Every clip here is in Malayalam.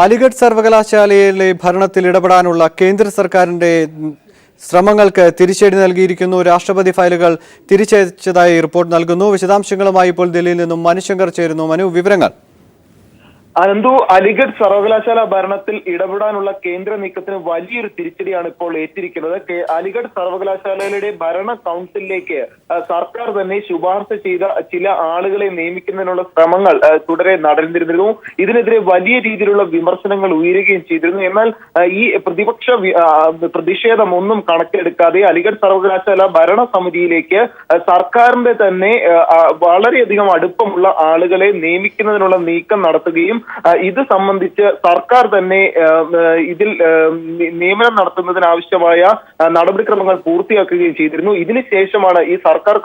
അലിഗഡ് സർവകലാശാലയിലെ ഭരണത്തിൽ ഇടപെടാനുള്ള കേന്ദ്ര സർക്കാരിന്റെ ശ്രമങ്ങൾക്ക് തിരിച്ചടി നൽകിയിരിക്കുന്നു. രാഷ്ട്രപതി ഫയലുകൾ തിരിച്ചയച്ചതായി റിപ്പോർട്ട് നൽകുന്നു. വിശദാംശങ്ങളുമായി ഇപ്പോൾ ദില്ലിയിൽ നിന്നും മനുശങ്കർ ചേരുന്നു. മനു, വിവരങ്ങൾ. അനന്തു, അലിഗഡ് സർവകലാശാല ഭരണത്തിൽ ഇടപെടാനുള്ള കേന്ദ്ര നീക്കത്തിന് വലിയൊരു തിരിച്ചടിയാണ് ഇപ്പോൾ ഏറ്റിരിക്കുന്നത്. അലിഗഡ് സർവകലാശാലയുടെ ഭരണ കൗൺസിലിലേക്ക് സർക്കാർ തന്നെ ശുപാർശ ചെയ്ത ചില ആളുകളെ നിയമിക്കുന്നതിനുള്ള ശ്രമങ്ങൾ തുടരെ നടന്നിരുന്നു. ഇതിനെതിരെ വലിയ രീതിയിലുള്ള വിമർശനങ്ങൾ ഉയരുകയും ചെയ്തിരുന്നു. എന്നാൽ ഈ പ്രതിഷേധം ഒന്നും കണക്കിലെടുക്കാതെ അലിഗഡ് സർവകലാശാല ഭരണ സമിതിയിലേക്ക് സർക്കാരിന്റെ തന്നെ വളരെയധികം അടുപ്പമുള്ള ആളുകളെ നിയമിക്കുന്നതിനുള്ള നീക്കം നടത്തുകയും ഇത് സംബന്ധിച്ച് സർക്കാർ തന്നെ ഇതിൽ നിയമനം നടത്തുന്നതിനാവശ്യമായ നടപടിക്രമങ്ങൾ പൂർത്തിയാക്കുകയും ചെയ്തിരുന്നു. ഇതിനുശേഷമാണ് ഈ സർക്കാർ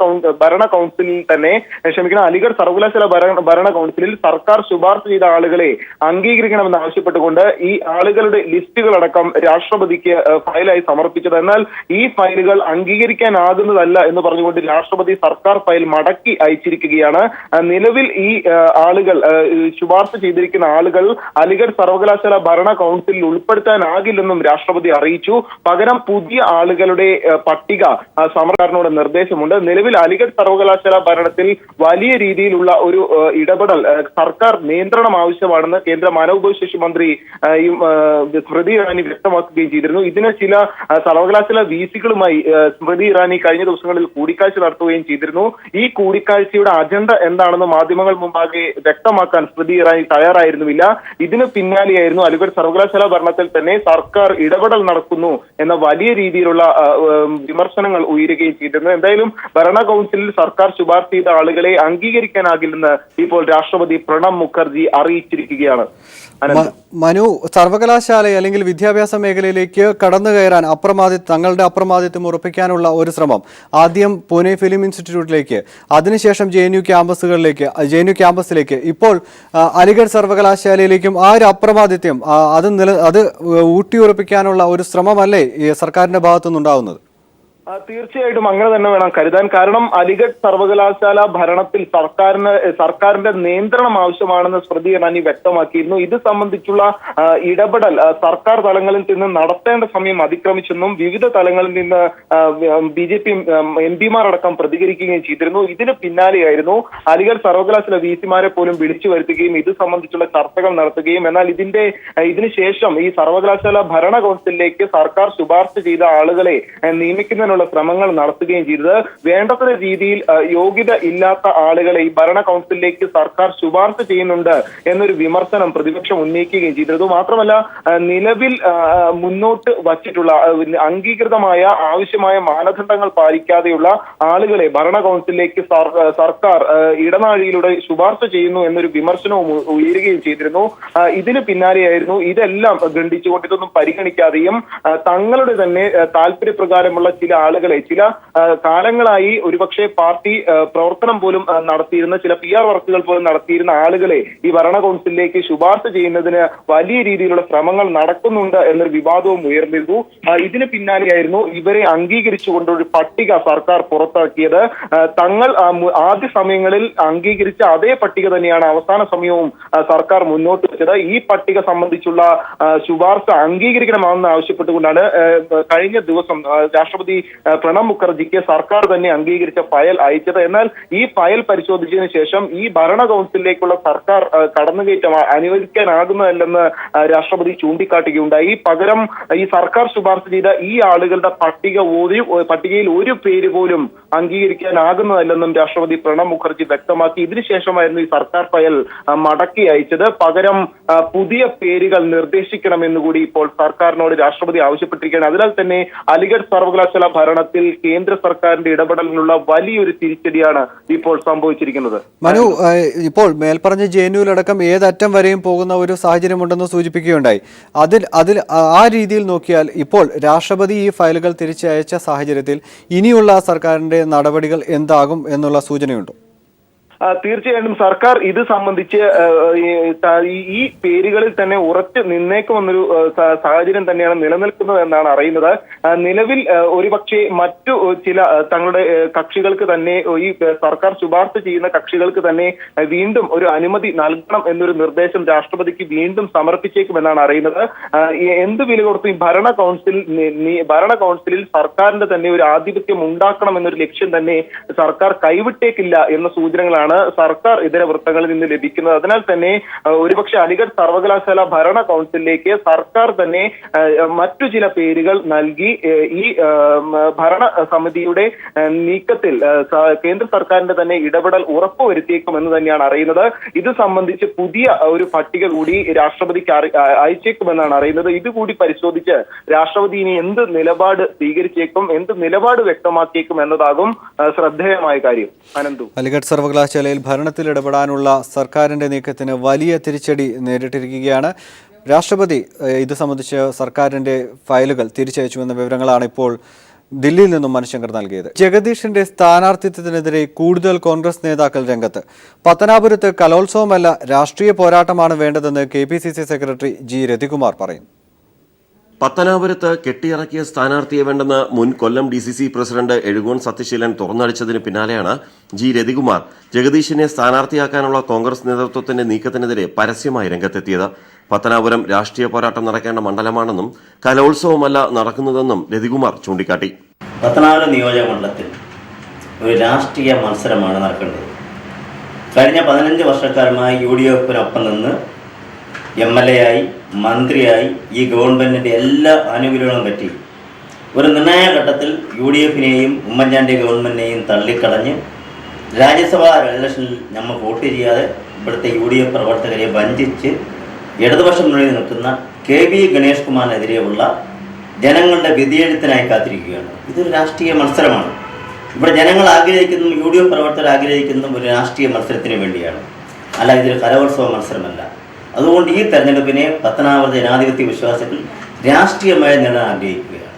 ഭരണ കൗൺസിലിൽ തന്നെ അലിഗഡ് സർവകലാശാല ഭരണ കൗൺസിലിൽ സർക്കാർ ശുപാർശ ചെയ്ത ആളുകളെ അംഗീകരിക്കണമെന്ന് ആവശ്യപ്പെട്ടുകൊണ്ട് ഈ ആളുകളുടെ ലിസ്റ്റുകളടക്കം രാഷ്ട്രപതിക്ക് ഫയലായി സമർപ്പിച്ചത്. എന്നാൽ ഈ ഫയലുകൾ അംഗീകരിക്കാനാകുന്നതല്ല എന്ന് പറഞ്ഞുകൊണ്ട് രാഷ്ട്രപതി സർക്കാർ ഫയൽ മടക്കി അയച്ചിരിക്കുകയാണ്. നിലവിൽ ഈ ആളുകൾ ശുപാർശ ചെയ്തിരിക്കുന്ന ആളുകൾ അലിഗഡ് സർവകലാശാല ഭരണ കൗൺസിലിൽ ഉൾപ്പെടുത്താനാകില്ലെന്നും രാഷ്ട്രപതി അറിയിച്ചു. പകരം പുതിയ ആളുകളുടെ പട്ടിക സർക്കാരിനോട് നിർദ്ദേശമുണ്ട്. നിലവിൽ അലിഗഡ് സർവകലാശാല ഭരണത്തിൽ വലിയ രീതിയിലുള്ള ഒരു ഇടപെടൽ സർക്കാർ നിയന്ത്രണം ആവശ്യമാണെന്ന് കേന്ദ്ര മാനവവിഭവശേഷി മന്ത്രി സ്മൃതി ഇറാനി വ്യക്തമാക്കുകയും ചെയ്തിരുന്നു. ഇതിന് ചില സർവകലാശാല വിസികളുമായി സ്മൃതി ഇറാനി കഴിഞ്ഞ ദിവസങ്ങളിൽ കൂടിക്കാഴ്ച നടത്തുകയും ചെയ്തിരുന്നു. ഈ കൂടിക്കാഴ്ചയുടെ അജണ്ട എന്താണെന്ന് മാധ്യമങ്ങൾ മുമ്പാകെ വ്യക്തമാക്കാൻ സ്മൃതി ഇറാനി തയ്യാറായിരുന്നില്ല. ഇതിന് പിന്നാലെയായിരുന്നു അലിഗഡ് സർവകലാശാല ഭരണത്തിൽ തന്നെ സർക്കാർ ഇടപെടൽ നടക്കുന്നു എന്ന വലിയ രീതിയിലുള്ള വിമർശനങ്ങൾ ഉയരുകയും ചെയ്തിരുന്നു. എന്തായാലും ഭരണ കൗൺസിലിൽ സർക്കാർ ശുപാർശ ചെയ്ത ആളുകളെ അംഗീകരിക്കാനാകില്ലെന്ന് ഇപ്പോൾ രാഷ്ട്രപതി പ്രണബ് മുഖർജി അറിയിച്ചിരിക്കുകയാണ്. മനു, സർവകലാശാല അല്ലെങ്കിൽ വിദ്യാഭ്യാസ മേഖലയിലേക്ക് കടന്നു കയറാൻ തങ്ങളുടെ അപ്രമാദിത്വം ഉറപ്പിക്കാനുള്ള ഒരു ശ്രമം ആദ്യം പൂനെ ഫിലിം ഇൻസ്റ്റിറ്റ്യൂട്ടിലേക്ക്, അതിനുശേഷം JNU ക്യാമ്പസിലേക്ക്, ഇപ്പോൾ അലിഗഡ് സർവകലാശാലയിലേക്കും ആ ഒരു അപ്രമാദിത്വം അത് ഊട്ടിയുറപ്പിക്കാനുള്ള ഒരു ശ്രമമല്ലേ സർക്കാരിന്റെ ഭാഗത്തുനിന്നുണ്ടാവുന്നത്? തീർച്ചയായിട്ടും അങ്ങനെ തന്നെ വേണം കരുതാൻ. കാരണം അലിഗഡ് സർവകലാശാല ഭരണത്തിൽ സർക്കാരിന്റെ നിയന്ത്രണം ആവശ്യമാണെന്ന് സ്മൃതി ഇറാനി വ്യക്തമാക്കിയിരുന്നു. ഇത് സംബന്ധിച്ചുള്ള ഇടപെടൽ സർക്കാർ തലങ്ങളിൽ നിന്ന് നടത്തേണ്ട സമയം അതിക്രമിച്ചെന്നും വിവിധ തലങ്ങളിൽ നിന്ന് BJP MP-മാർ അടക്കം പ്രതികരിക്കുകയും ചെയ്തിരുന്നു. ഇതിന് പിന്നാലെയായിരുന്നു അലിഗഡ് സർവകലാശാല VC-മാരെ പോലും വിളിച്ചു വരുത്തുകയും ഇത് സംബന്ധിച്ചുള്ള ചർച്ചകൾ നടത്തുകയും എന്നാൽ ഇതിനുശേഷം ഈ സർവകലാശാല ഭരണ കൗൺസിലിലേക്ക് സർക്കാർ ശുപാർശ ചെയ്ത ആളുകളെ നിയമിക്കുന്നതിനുള്ള ശ്രമങ്ങൾ നടത്തുകയും ചെയ്തത്. വേണ്ടത്ര രീതിയിൽ യോഗ്യത ഇല്ലാത്ത ആളുകളെ ഈ ഭരണ കൗൺസിലിലേക്ക് സർക്കാർ ശുപാർശ ചെയ്യുന്നുണ്ട് എന്നൊരു വിമർശനം പ്രതിപക്ഷം ഉന്നയിക്കുകയും ചെയ്തിരുന്നു. മാത്രമല്ല, നിലവിൽ മുന്നോട്ട് വച്ചിട്ടുള്ള അംഗീകൃതമായ ആവശ്യമായ മാനദണ്ഡങ്ങൾ പാലിക്കാതെയുള്ള ആളുകളെ ഭരണ കൗൺസിലിലേക്ക് സർക്കാർ ഇടനാഴിയിലൂടെ ശുപാർശ ചെയ്യുന്നു എന്നൊരു വിമർശനവും ഉയരുകയും ചെയ്തിരുന്നു. ഇതിന് പിന്നാലെയായിരുന്നു ഇതെല്ലാം ഖണ്ഡിച്ചുകൊണ്ട് ഇതൊന്നും പരിഗണിക്കാതെയും തങ്ങളുടെ തന്നെ താല്പര്യപ്രകാരമുള്ള ചില ആളുകളെ ചില കാലങ്ങളായി ഒരുപക്ഷെ പാർട്ടി പ്രവർത്തനം പോലും നടത്തിയിരുന്ന ചില PR വർക്കുകൾ പോലും നടത്തിയിരുന്ന ആളുകളെ ഈ ഭരണ കൗൺസിലിലേക്ക് ശുപാർശ ചെയ്യുന്നതിന് വലിയ രീതിയിലുള്ള ശ്രമങ്ങൾ നടക്കുന്നുണ്ട് എന്നൊരു വിവാദവും ഉയർന്നിരുന്നു. ഇതിന് പിന്നാലെയായിരുന്നു ഇവരെ അംഗീകരിച്ചുകൊണ്ട് ഒരു പട്ടിക സർക്കാർ പുറത്തിറക്കിയത്. തങ്ങൾ ആദ്യ സമയങ്ങളിൽ അംഗീകരിച്ച അതേ പട്ടിക തന്നെയാണ് അവസാന സമയവും സർക്കാർ മുന്നോട്ട് വെച്ചത്. ഈ പട്ടിക സംബന്ധിച്ചുള്ള ശുപാർശ അംഗീകരിക്കണമെന്ന് ആവശ്യപ്പെട്ടുകൊണ്ടാണ് കഴിഞ്ഞ ദിവസം രാഷ്ട്രപതി പ്രണബ് മുഖർജിക്ക് സർക്കാർ തന്നെ അംഗീകരിച്ച ഫയൽ അയച്ചത്. എന്നാൽ ഈ ഫയൽ പരിശോധിച്ചതിന് ശേഷം ഈ ഭരണ കൗൺസിലിലേക്കുള്ള സർക്കാർ കടന്നുകയറ്റം അനുവദിക്കാനാകുന്നതല്ലെന്ന് രാഷ്ട്രപതി ചൂണ്ടിക്കാട്ടുകയുണ്ടായി. പകരം ഈ സർക്കാർ ശുപാർശ ചെയ്ത ഈ ആളുകളുടെ പട്ടികയിൽ ഒരു പേര് പോലും അംഗീകരിക്കാനാകുന്നതല്ലെന്നും രാഷ്ട്രപതി പ്രണബ് മുഖർജി വ്യക്തമാക്കി. ഇതിനുശേഷമായിരുന്നു ഈ സർക്കാർ ഫയൽ മടക്കി അയച്ചത്. പകരം പുതിയ പേരുകൾ നിർദ്ദേശിക്കണമെന്നുകൂടി ഇപ്പോൾ സർക്കാരിനോട് രാഷ്ട്രപതി ആവശ്യപ്പെട്ടിരിക്കുകയാണ്. അതിനാൽ തന്നെ അലിഗഡ് സർവകലാശാല ഭരണത്തിൽ കേന്ദ്ര സർക്കാരിന്റെ ഇടപെടലിനുള്ള വലിയൊരു തിരിച്ചടിയാണ് ഇപ്പോൾ സംഭവിച്ചിരിക്കുന്നത്. മനു, ഇപ്പോൾ മേൽപ്പറഞ്ഞ JNU-ലടക്കം ഏതറ്റം വരെയും പോകുന്ന ഒരു സാഹചര്യമുണ്ടെന്ന് സൂചിപ്പിക്കുകയുണ്ടായി. അതിൽ ആ രീതിയിൽ നോക്കിയാൽ ഇപ്പോൾ രാഷ്ട്രപതി ഈ ഫയലുകൾ തിരിച്ചയച്ച സാഹചര്യത്തിൽ ഇനിയുള്ള സർക്കാരിന്റെ നടപടികൾ എന്താകും എന്നുള്ള സൂചനയുണ്ടോ? തീർച്ചയായിട്ടും സർക്കാർ ഇത് സംബന്ധിച്ച് ഈ പേരുകളിൽ തന്നെ ഉറച്ചു നിന്നേക്കുമെന്നൊരു സാഹചര്യം തന്നെയാണ് നിലനിൽക്കുന്നത് എന്നാണ് അറിയുന്നത്. നിലവിൽ ഒരുപക്ഷെ മറ്റു ചില തങ്ങളുടെ കക്ഷികൾക്ക് തന്നെ ഈ സർക്കാർ ശുപാർശ ചെയ്യുന്ന കക്ഷികൾക്ക് തന്നെ വീണ്ടും ഒരു അനുമതി നൽകണം എന്നൊരു നിർദ്ദേശം രാഷ്ട്രപതിക്ക് വീണ്ടും സമർപ്പിച്ചേക്കുമെന്നാണ് അറിയുന്നത്. എന്ത് വില കൊടുത്തും ഈ ഭരണ കൗൺസിലിൽ സർക്കാരിന്റെ തന്നെ ഒരു ആധിപത്യം ഉണ്ടാക്കണം എന്നൊരു ലക്ഷ്യം തന്നെ സർക്കാർ കൈവിട്ടേക്കില്ല എന്ന സൂചനകളാണ് സർക്കാർ ഇതര വൃത്തങ്ങളിൽ നിന്ന് ലഭിക്കുന്നത്. അതിനാൽ തന്നെ ഒരുപക്ഷെ അലിഗഡ് സർവകലാശാല ഭരണ കൗൺസിലിലേക്ക് സർക്കാർ തന്നെ മറ്റു ചില പേരുകൾ നൽകി ഈ ഭരണ സമിതിയുടെ നീക്കത്തിൽ കേന്ദ്ര സർക്കാരിന്റെ തന്നെ ഇടപെടൽ ഉറപ്പുവരുത്തിയേക്കുമെന്ന് തന്നെയാണ് അറിയുന്നത്. ഇത് സംബന്ധിച്ച് പുതിയ ഒരു പട്ടിക കൂടി രാഷ്ട്രപതിക്ക് അയച്ചേക്കുമെന്നാണ് അറിയുന്നത്. ഇതുകൂടി പരിശോധിച്ച് രാഷ്ട്രപതി ഇനി എന്ത് നിലപാട് സ്വീകരിച്ചേക്കും, എന്ത് നിലപാട് വ്യക്തമാക്കിയേക്കും എന്നതാകും ശ്രദ്ധേയമായ കാര്യം. അനന്തു, അലിഗഡ് സർവകലാശാലയിൽ ഭരണത്തിൽ ഇടപെടാനുള്ള സർക്കാരിന്റെ നീക്കത്തിന് വലിയ തിരിച്ചടി നേരിട്ടിരിക്കുകയാണ്. രാഷ്ട്രപതി ഇത് സംബന്ധിച്ച് സർക്കാരിന്റെ ഫയലുകൾ തിരിച്ചയച്ചുവെന്ന വിവരങ്ങളാണ് ഇപ്പോൾ ദില്ലിയിൽ നിന്നും മനുശങ്കർ നൽകിയത്. ജഗദീഷിന്റെ സ്ഥാനാർത്ഥിത്വത്തിനെതിരെ കൂടുതൽ കോൺഗ്രസ് നേതാക്കൾ രംഗത്ത്. പത്തനാപുരത്ത് കലോത്സവമല്ല, രാഷ്ട്രീയ പോരാട്ടമാണ് വേണ്ടതെന്ന് KPCC സെക്രട്ടറി G. രതികുമാർ പറയും. പത്തനാപുരത്ത് കെട്ടിയിറക്കിയ സ്ഥാനാർത്ഥിയെ വേണ്ടെന്ന് മുൻ കൊല്ലം DCC പ്രസിഡന്റ് എഴുകോൺ സത്യശീലൻ തുറന്നടിച്ചതിന് പിന്നാലെയാണ് G. രതികുമാർ ജഗദീഷിനെ സ്ഥാനാർത്ഥിയാക്കാനുള്ള കോൺഗ്രസ് നേതൃത്വത്തിന്റെ നീക്കത്തിനെതിരെ പരസ്യമായി രംഗത്തെത്തിയത്. പത്തനാപുരം രാഷ്ട്രീയ പോരാട്ടം നടക്കേണ്ട മണ്ഡലമാണെന്നും കലോത്സവമല്ല നടക്കുന്നതെന്നും രതികുമാർ ചൂണ്ടിക്കാട്ടി. പത്തനാപുരം നിയോജക മണ്ഡലത്തിൽ ഒരു രാഷ്ട്രീയ മത്സരമാണ് നടക്കേണ്ടത്. കഴിഞ്ഞ 15 വർഷക്കാലമായി UDF-നൊപ്പം നിന്ന് MLA ആയി, മന്ത്രിയായി ഈ ഗവൺമെന്റിന്റെ എല്ലാ ആനുകൂല്യങ്ങളും പറ്റി ഒരു നിർണായക ഘട്ടത്തിൽ UDF-നെയും ഉമ്മൻചാണ്ടി ഗവൺമെന്റിനെയും തള്ളിക്കളഞ്ഞ് രാജ്യസഭാ ഇലക്ഷനിൽ നമ്മൾ വോട്ട് ചെയ്യാതെ ഇവിടുത്തെ UDF പ്രവർത്തകരെ വഞ്ചിച്ച് ഇടതുപക്ഷം മുന്നിൽ നിൽക്കുന്ന KV ഗണേഷ് കുമാറിനെതിരെയുള്ള ജനങ്ങളുടെ വിധിയെഴുത്തിനായി കാത്തിരിക്കുകയാണ്. ഇതൊരു രാഷ്ട്രീയ മത്സരമാണ്. ഇവിടെ ജനങ്ങൾ ആഗ്രഹിക്കുന്നതും UDF പ്രവർത്തകർ ആഗ്രഹിക്കുന്നതും ഒരു രാഷ്ട്രീയ മത്സരത്തിന് വേണ്ടിയാണ്, അല്ല ഇതൊരു കലോത്സവ മത്സരമല്ല. അതുകൊണ്ട് ഈ തെരഞ്ഞെടുപ്പിനെ പത്തനാപുരത്തെ ജനാധിപത്യ വിശ്വാസികൾ രാഷ്ട്രീയമായി നേടാൻ ആഗ്രഹിക്കുകയാണ്.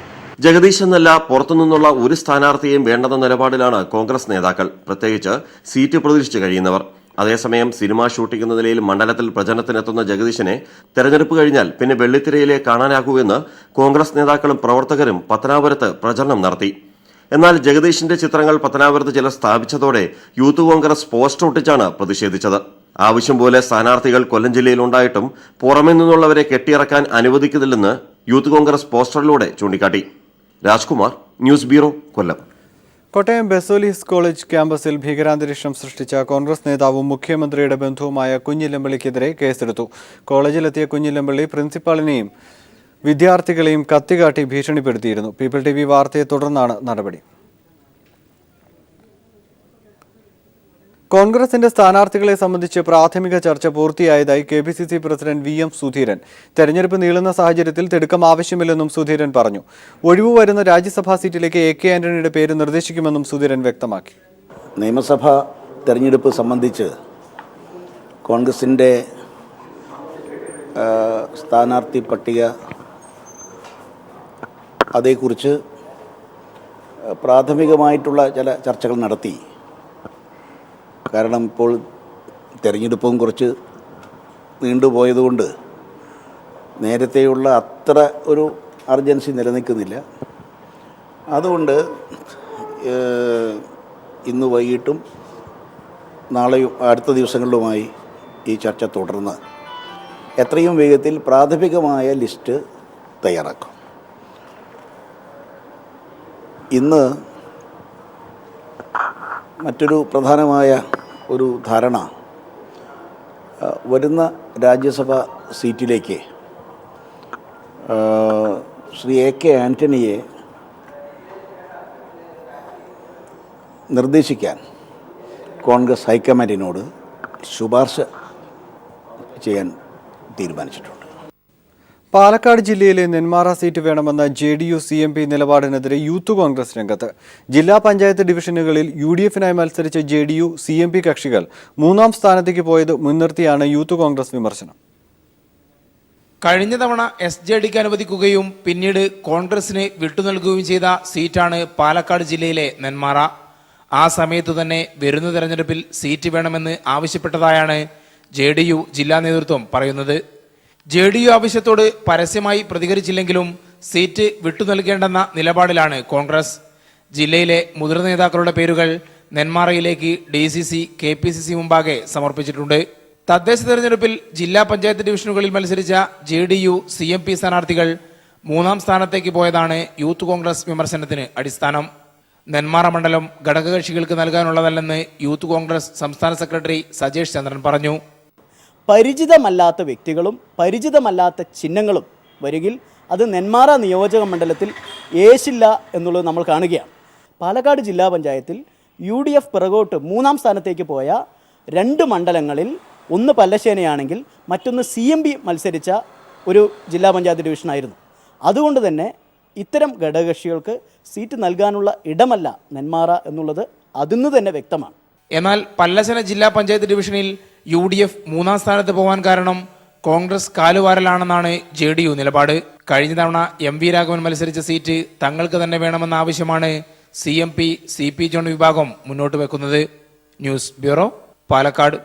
ജഗദീഷ് എന്നല്ല, പുറത്തുനിന്നുള്ള ഒരു സ്ഥാനാർത്ഥിയെയും വേണ്ടെന്ന നിലപാടിലാണ് കോൺഗ്രസ് നേതാക്കൾ, പ്രത്യേകിച്ച് സീറ്റ് പ്രതീക്ഷിച്ച് കഴിയുന്നവർ. അതേസമയം സിനിമാ ഷൂട്ടിംഗ് എന്ന നിലയിൽ മണ്ഡലത്തിൽ പ്രചരണത്തിനെത്തുന്ന ജഗദീഷിനെ തെരഞ്ഞെടുപ്പ് കഴിഞ്ഞാൽ പിന്നെ വെള്ളിത്തിരയിലെ കാണാനാകൂ എന്ന് കോൺഗ്രസ് നേതാക്കളും പ്രവർത്തകരും പത്തനാപുരത്ത് പ്രചരണം നടത്തി. എന്നാൽ ജഗദീഷിന്റെ ചിത്രങ്ങൾ പത്തനാപുരത്ത് ചിലർ സ്ഥാപിച്ചതോടെ യൂത്ത് കോൺഗ്രസ് പോസ്റ്റർ ഒട്ടിച്ചാണ് പ്രതിഷേധിച്ചത്. ആവശ്യം പോലെ സ്ഥാനാർത്ഥികൾ കൊല്ലം ജില്ലയിൽ ഉണ്ടായിട്ടും പുറമെ നിന്നുള്ളവരെ കെട്ടിയിറക്കാൻ അനുവദിക്കുന്നില്ലെന്ന് യൂത്ത് കോൺഗ്രസ് പോസ്റ്ററിലൂടെ ചൂണ്ടിക്കാട്ടി. രാജ്കുമാർ, ന്യൂസ് ബ്യൂറോ, കൊല്ലം. കോട്ടയം ബെസോലിസ് കോളേജ് ക്യാമ്പസിൽ ഭീകരാന്തരീക്ഷം സൃഷ്ടിച്ച കോൺഗ്രസ് നേതാവും മുഖ്യമന്ത്രിയുടെ ബന്ധുവുമായ കുഞ്ഞിലമ്പള്ളിക്കെതിരെ കേസെടുത്തു. കോളേജിലെത്തിയ കുഞ്ഞിലമ്പള്ളി പ്രിൻസിപ്പാളിനെയും വിദ്യാർത്ഥികളെയും കത്തികാട്ടി ഭീഷണിപ്പെടുത്തിയിരുന്നു. പീപ്പിൾ TV വാർത്തയെ തുടർന്നാണ് നടപടി. കോൺഗ്രസിന്റെ സ്ഥാനാർത്ഥികളെ സംബന്ധിച്ച് പ്രാഥമിക ചർച്ച പൂർത്തിയായതായി KPCC പ്രസിഡന്റ് VM സുധീരൻ. തെരഞ്ഞെടുപ്പ് നീളുന്ന സാഹചര്യത്തിൽ തിടുക്കം ആവശ്യമില്ലെന്നും സുധീരൻ പറഞ്ഞു. ഒഴിവു വരുന്ന രാജ്യസഭാ സീറ്റിലേക്ക് AK ആന്റണിയുടെ പേര് നിർദ്ദേശിക്കുമെന്നും സുധീരൻ വ്യക്തമാക്കി. നിയമസഭാ തെരഞ്ഞെടുപ്പ് സംബന്ധിച്ച് കോൺഗ്രസിന്റെ സ്ഥാനാർത്ഥി പട്ടിക അതേക്കുറിച്ച് പ്രാഥമികമായിട്ടുള്ള ചില ചർച്ചകൾ നടത്തി. കാരണം ഇപ്പോൾ തിരഞ്ഞെടുപ്പും കുറച്ച് നീണ്ടുപോയതുകൊണ്ട് നേരത്തെയുള്ള അത്ര ഒരു അർജൻസി നിലനിൽക്കുന്നില്ല. അതുകൊണ്ട് ഇന്ന് വൈകിട്ടും നാളെയും അടുത്ത ദിവസങ്ങളിലുമായി ഈ ചർച്ച തുടർന്ന് എത്രയും വേഗത്തിൽ പ്രാഥമികമായ ലിസ്റ്റ് തയ്യാറാക്കും. ഇന്ന് മറ്റൊരു പ്രധാനമായ ഒരു ധാരണ, വരുന്ന രാജ്യസഭാ സീറ്റിലേക്ക് ശ്രീ AK ആൻ്റണിയെ നിർദ്ദേശിക്കാൻ കോൺഗ്രസ് ഹൈക്കമാൻഡിനോട് ശുപാർശ ചെയ്യാൻ തീരുമാനിച്ചിട്ടുണ്ട്. പാലക്കാട് ജില്ലയിലെ നെന്മാറ സീറ്റ് വേണമെന്ന JDU CMP നിലപാടിനെതിരെ യൂത്ത് കോൺഗ്രസ് രംഗത്ത്. ജില്ലാ പഞ്ചായത്ത് ഡിവിഷനുകളിൽ UDF-നായി മത്സരിച്ച JDU CMP കക്ഷികൾ 3ാം സ്ഥാനത്തേക്ക് പോയത് മുൻനിർത്തിയാണ് യൂത്ത് കോൺഗ്രസ് വിമർശനം. കഴിഞ്ഞ തവണ SJDക്ക് അനുവദിക്കുകയും പിന്നീട് കോൺഗ്രസിന് വിട്ടുനൽകുകയും ചെയ്ത സീറ്റാണ് പാലക്കാട് ജില്ലയിലെ നെന്മാറ. ആ സമയത്തു തന്നെ വരുന്ന തെരഞ്ഞെടുപ്പിൽ സീറ്റ് വേണമെന്ന് ആവശ്യപ്പെട്ടതായാണ് JDU ജില്ലാ നേതൃത്വം പറയുന്നത്. JDU ആവശ്യത്തോട് പരസ്യമായി പ്രതികരിച്ചില്ലെങ്കിലും സീറ്റ് വിട്ടു നൽകേണ്ടെന്ന നിലപാടിലാണ് കോൺഗ്രസ്. ജില്ലയിലെ മുതിർന്ന നേതാക്കളുടെ പേരുകൾ നെന്മാറയിലേക്ക് DCC KPCC മുമ്പാകെ സമർപ്പിച്ചിട്ടുണ്ട്. തദ്ദേശ തെരഞ്ഞെടുപ്പിൽ ജില്ലാ പഞ്ചായത്ത് ഡിവിഷനുകളിൽ മത്സരിച്ച JDU CMP സ്ഥാനാർത്ഥികൾ 3ാം സ്ഥാനത്തേക്ക് പോയതാണ് യൂത്ത് കോൺഗ്രസ് വിമർശനത്തിന് അടിസ്ഥാനം. നെന്മാറ മണ്ഡലം ഘടകകക്ഷികൾക്ക് നൽകാനുള്ളതല്ലെന്ന് യൂത്ത് കോൺഗ്രസ് സംസ്ഥാന സെക്രട്ടറി സജേഷ് ചന്ദ്രൻ പറഞ്ഞു. പരിചിതമല്ലാത്ത വ്യക്തികളും പരിചിതമല്ലാത്ത ചിഹ്നങ്ങളും വരികിൽ അത് നെന്മാറ നിയോജക മണ്ഡലത്തിൽ യേശില്ല എന്നുള്ളത് നമ്മൾ കാണുകയാണ്. പാലക്കാട് ജില്ലാ പഞ്ചായത്തിൽ UDF പിറകോട്ട് 3ാം സ്ഥാനത്തേക്ക് പോയ 2 മണ്ഡലങ്ങളിൽ ഒന്ന് പല്ലശ്ശേനയാണെങ്കിൽ മറ്റൊന്ന് CMP മത്സരിച്ച ഒരു ജില്ലാ പഞ്ചായത്ത് ഡിവിഷനായിരുന്നു. അതുകൊണ്ട് തന്നെ ഇത്തരം ഘടകകക്ഷികൾക്ക് സീറ്റ് നൽകാനുള്ള ഇടമല്ല നെന്മാറ എന്നുള്ളത് അതിന്ന് തന്നെ വ്യക്തമാണ്. എന്നാൽ പല്ലശ്ശേന ജില്ലാ പഞ്ചായത്ത് ഡിവിഷനിൽ UDF 3ാം സ്ഥാനത്ത് പോകാൻ കാരണം കോൺഗ്രസ് കാലുവാരലാണെന്നാണ് JDU നിലപാട്. കഴിഞ്ഞ തവണ MV രാഘവൻ മത്സരിച്ച സീറ്റ് തങ്ങൾക്ക് തന്നെ വേണമെന്ന ആവശ്യമാണ് CMP CP ജോൺ വിഭാഗം മുന്നോട്ട് വെക്കുന്നത്. News bureau, Palakkad.